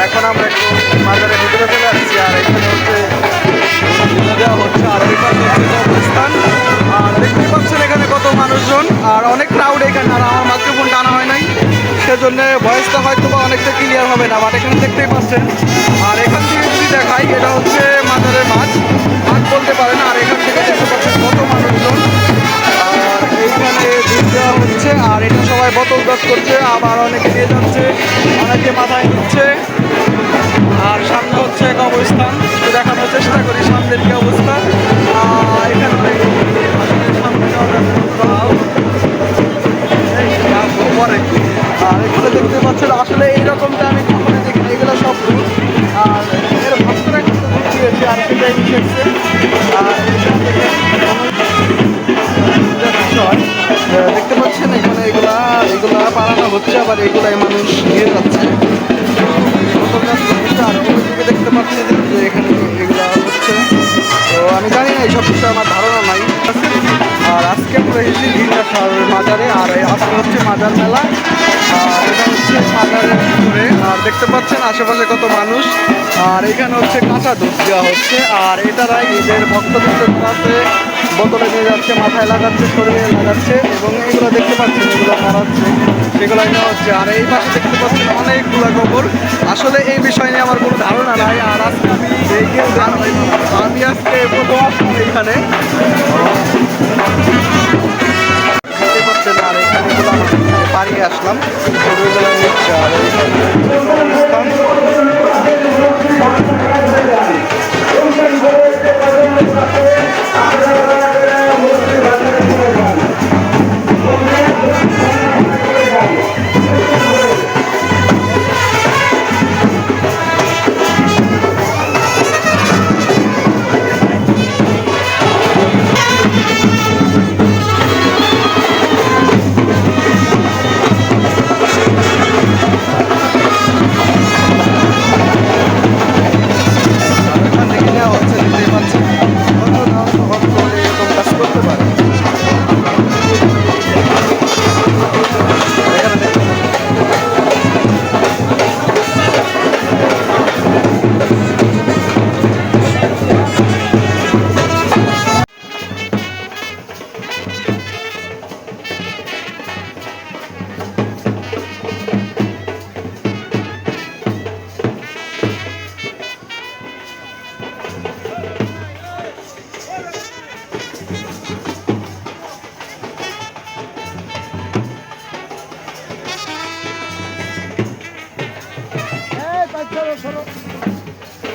এখন আমরা একটু মাজারের ভিতরে চলে আসছি। আর এখানে হচ্ছে দেওয়া হচ্ছে, আর এই পাশে হচ্ছে কবরস্থান। আর দেখতে পাচ্ছেন এখানে কত মানুষজন আর অনেক ক্রাউড এখানে। আর আমার মাইক্রোফোন টানা হয় নাই, সেজন্য ভয়েসটা হয়তো বা অনেকটা ক্লিয়ার হবে না, বাট এখানে দেখতেই পাচ্ছেন। আর এখান থেকে যদি দেখাই, এটা হচ্ছে মাজারের মাঠ বলতে পারেন। আর এখান থেকে দেখতে পাচ্ছেন কত মানুষজন। আর এইখানে দুধ দেওয়া হচ্ছে, আর এটা সবাই বোতল গাছ করছে, আবার অনেকে দিয়ে যাচ্ছে, অনেকে মাথায় নিচ্ছে। আর সামনে হচ্ছে কবরস্থান, একটু দেখানোর চেষ্টা করি সামনের কি অবস্থা। এখানে পরে আর এগুলো দেখতে পাচ্ছেন, আসলে এইরকমটা আমি কখনো দেখিনি। এগুলো সব দুধ, আর এর ভক্তরা কিন্তু দুধ দিয়েছে, আর সেটাই মিশেছে। আর বিষয় দেখতে পাচ্ছেন এখানে এগুলা বানানো হচ্ছে, আবার এগুলাই মানুষ নিয়ে যাচ্ছে। আর অন্যদিকে দেখতে পাচ্ছেন যে এখানে এগুলা হচ্ছে, তো আমি জানি না এইসব বিষয়ে আমার ধারণা নাই। আর আজকে আমরা এসেছি জিন্দাসার মাজারে, আর আজকে হচ্ছে মাজার মেলা। আর এটা হচ্ছে মাজারের ভিতরে, আর দেখতে পাচ্ছেন আশেপাশে কত মানুষ। আর এখানে হচ্ছে কাঁচা দুধ দেওয়া হচ্ছে, আর এটারাই এদের ভক্তবৃন্দের কাছে বোতলে নিয়ে যাচ্ছে, মাথায় লাগাচ্ছে, শরীরে লাগাচ্ছে, এবং এগুলো দেখতে পাচ্ছেন এগুলো মারাচ্ছে, সেগুলো নেওয়া হচ্ছে। আর এই পাশে দেখতে পাচ্ছেন অনেকগুলো কবর। আসলে এই বিষয় নিয়ে আমার কোনো ধারণা নাই। আর আজকে আমি আজকে প্রথম আসলাম এখানে, দেখতে পাচ্ছেন। আর এখানে এগুলো আমাদের বাড়ি আসলাম, ছবিগুলো নিচ্ছে। আর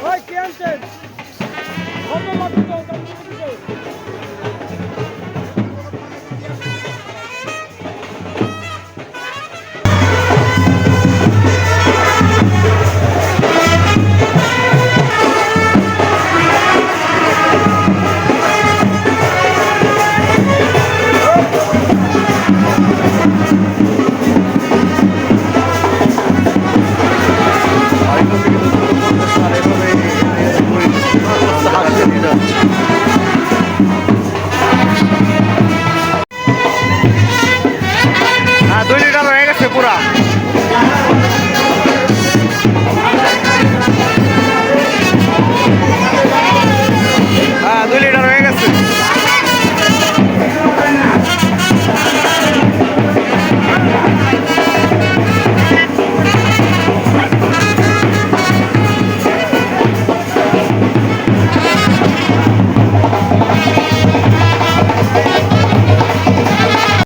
Oy, ¿qué antes? ¿Cómo va todo?